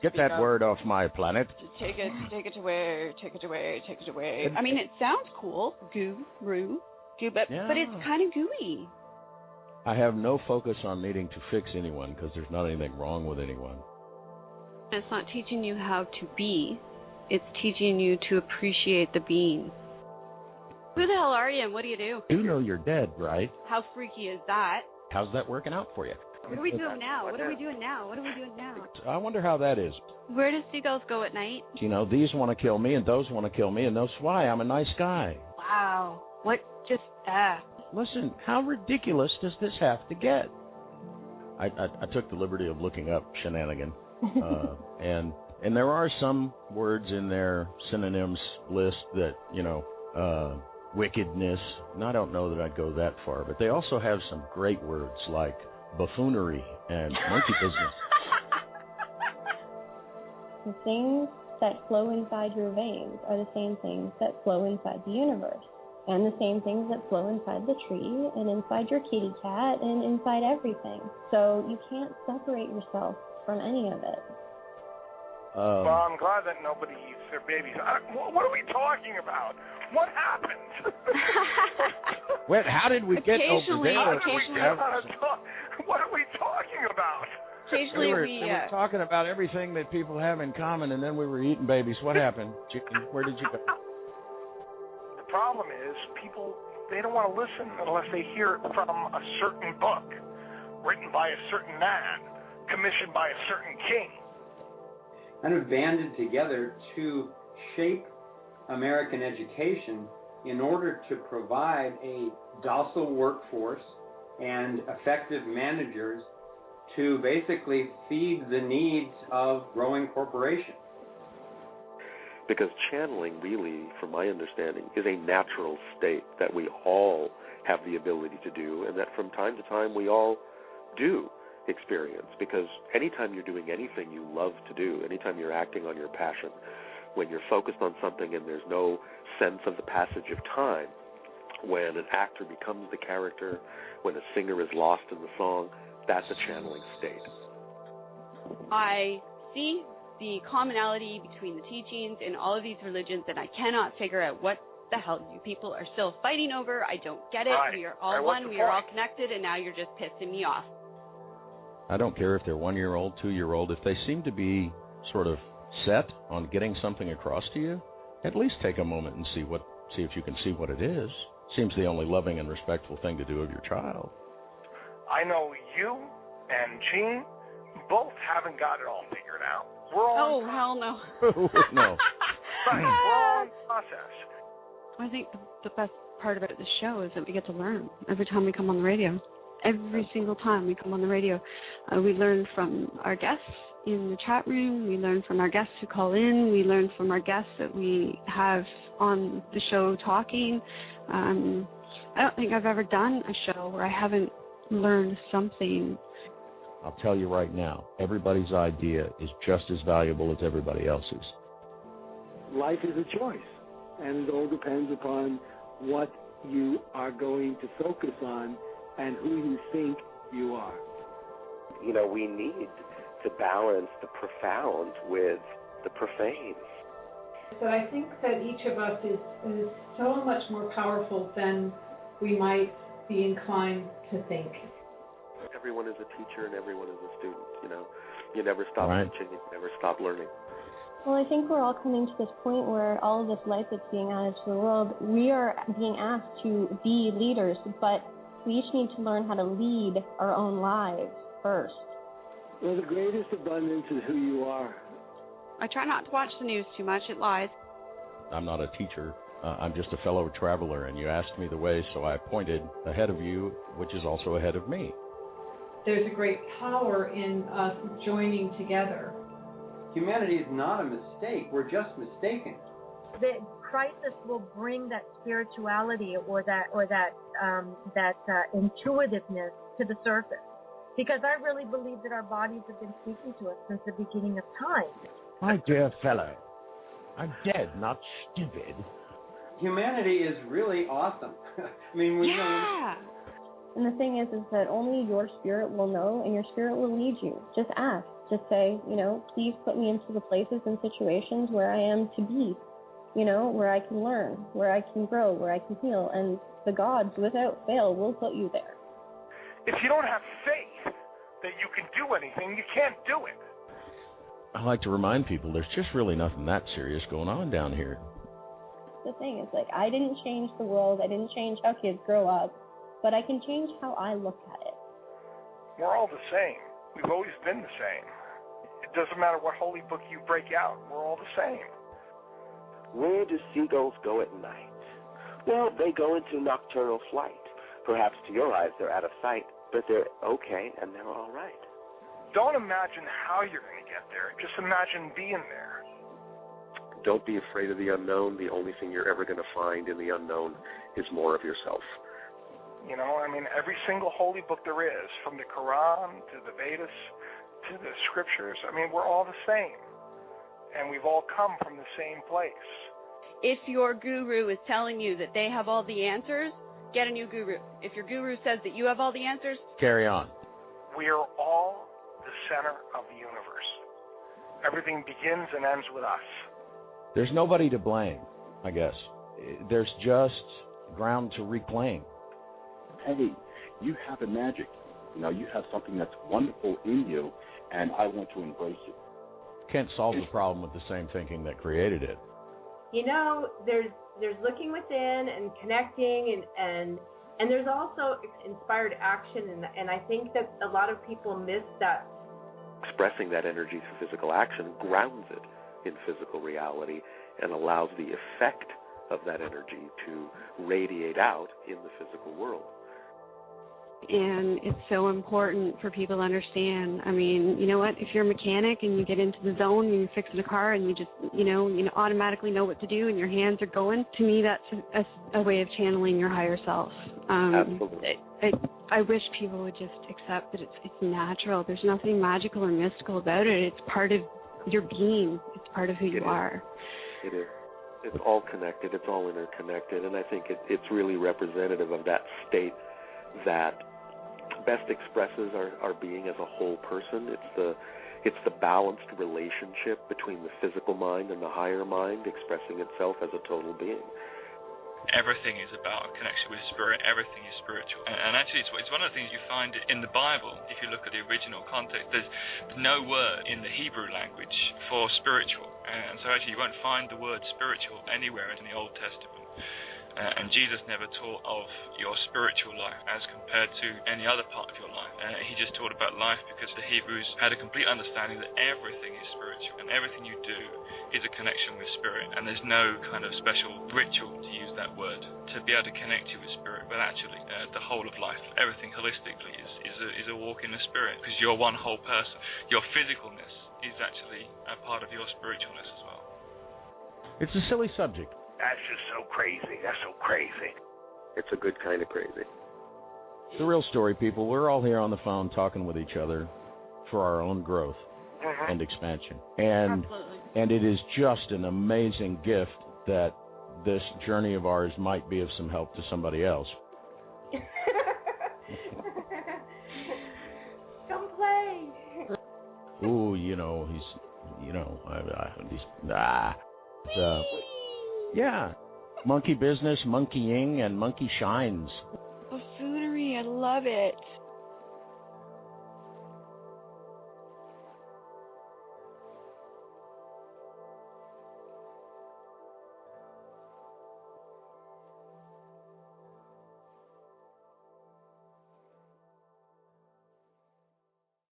Get that word off my planet. Take it away. I mean, it sounds cool. Guru, but it's kind of gooey. I have no focus on needing to fix anyone because there's not anything wrong with anyone. It's not teaching you how to be. It's teaching you to appreciate the being. Who the hell are you and what do you do? You know you're dead, right? How freaky is that? How's that working out for you? What are we doing now? What are we doing now? I wonder how that is. Where do seagulls go at night? You know, these want to kill me and those want to kill me, and that's why I'm a nice guy. Wow. What just, Listen, how ridiculous does this have to get? I took the liberty of looking up shenanigan, and there are some words in their synonyms list that, wickedness, and I don't know that I'd go that far, but they also have some great words like buffoonery and monkey business. The things that flow inside your veins are the same things that flow inside the universe, and the same things that flow inside the tree and inside your kitty cat and inside everything. So you can't separate yourself from any of it. Well, I'm glad that nobody eats their babies. What are we talking about? What happened? Well, how did we get over there? What are we talking about? Occasionally we were talking about everything that people have in common, and then we were eating babies. What happened, chicken? Where did you go? The problem is people, they don't want to listen unless they hear it from a certain book, written by a certain man, commissioned by a certain king. Kind of banded together to shape American education in order to provide a docile workforce and effective managers to basically feed the needs of growing corporations. Because channeling really, from my understanding, is a natural state that we all have the ability to do, and that from time to time we all do experience. Because anytime you're doing anything you love to do, anytime you're acting on your passion, when you're focused on something and there's no sense of the passage of time, when an actor becomes the character, when a singer is lost in the song, that's a channeling state. I see the commonality between the teachings in all of these religions, and I cannot figure out what the hell you people are still fighting over. I don't get it. Right. We are all one. We are all connected, and now you're just pissing me off. I don't care if they're 1-year-old, 2-year-old. If they seem to be sort of set on getting something across to you, at least take a moment and see if you can see what it is. Seems the only loving and respectful thing to do of your child. I know you and Gene both haven't got it all figured out. We're all hell no. No. Right, we're all in process. I think the best part about this show is that we get to learn every time we come on the radio. Every single time we come on the radio, we learn from our guests in the chat room. We learn from our guests who call in. We learn from our guests that we have on the show talking. I don't think I've ever done a show where I haven't learned something. I'll tell you right now, everybody's idea is just as valuable as everybody else's. Life is a choice, and it all depends upon what you are going to focus on and who you think you are. We need to balance the profound with the profane. But I think that each of us is so much more powerful than we might be inclined to think. Everyone is a teacher and everyone is a student, You never stop teaching, you never stop learning. Well, I think we're all coming to this point where all of this light that's being added to the world, we are being asked to be leaders, but we each need to learn how to lead our own lives first. Well, the greatest abundance is who you are. I try not to watch the news too much. It lies. I'm not a teacher. I'm just a fellow traveler, and you asked me the way, so I pointed ahead of you, which is also ahead of me. There's a great power in us joining together. Humanity is not a mistake. We're just mistaken. The crisis will bring that spirituality or that intuitiveness to the surface. Because I really believe that our bodies have been speaking to us since the beginning of time. My dear fellow, I'm dead, not stupid. Humanity is really awesome. And the thing is that only your spirit will know, and your spirit will lead you. Just ask. Just say, please put me into the places and situations where I am to be, where I can learn, where I can grow, where I can heal. And the gods, without fail, will put you there. If you don't have faith that you can do anything, you can't do it. I like to remind people there's just really nothing that serious going on down here. The thing is, I didn't change the world. I didn't change how kids grow up, but I can change how I look at it. We're all the same. We've always been the same. It doesn't matter what holy book you break out. We're all the same. Where do seagulls go at night? Well, they go into nocturnal flight. Perhaps to your eyes they're out of sight, but they're okay and they're all right. Don't imagine how you're going to get there. Just imagine being there. Don't be afraid of the unknown. The only thing you're ever going to find in the unknown is more of yourself. Every single holy book there is, from the Quran to the Vedas to the scriptures, we're all the same. And we've all come from the same place. If your guru is telling you that they have all the answers, get a new guru. If your guru says that you have all the answers, carry on. We are all the center of the universe. Everything begins and ends with us. There's nobody to blame, I guess. There's just ground to reclaim. Hey, you have a magic. You have something that's wonderful in you, and I want to embrace it. Can't solve the problem with the same thinking that created it. There's looking within and connecting, and there's also inspired action, and I think that a lot of people miss that. Expressing that energy through physical action grounds it in physical reality and allows the effect of that energy to radiate out in the physical world. And it's so important for people to understand. You know what? If you're a mechanic and you get into the zone and you're fixing a car and you just, you automatically know what to do and your hands are going, to me that's a way of channeling your higher self. Absolutely. I wish people would just accept that it's natural. There's nothing magical or mystical about it. It's part of your being. It's part of who you are. It is. It's all connected. It's all interconnected. And I think it's really representative of that state that best expresses our being as a whole person. It's the balanced relationship between the physical mind and the higher mind expressing itself as a total being. Everything is about a connection with spirit. Everything is spiritual. And actually, it's one of the things you find in the Bible. If you look at the original context, there's no word in the Hebrew language for spiritual. And so actually you won't find the word spiritual anywhere in the Old Testament. And Jesus never taught of your spiritual life as compared to any other part of your life. He just taught about life because the Hebrews had a complete understanding that everything is spiritual and everything you do is a connection with spirit. And there's no kind of special ritual, to use that word, to be able to connect you with spirit. But actually, the whole of life, everything holistically is a walk in the spirit because you're one whole person. Your physicalness is actually a part of your spiritualness as well. It's a silly subject. That's just so crazy. That's so crazy. It's a good kind of crazy. It's the real story, people. We're all here on the phone talking with each other for our own growth and expansion. And it is just an amazing gift that this journey of ours might be of some help to somebody else. Come play. Ooh, yeah, monkey business, monkeying, and monkey shines. Buffoonery, I love it.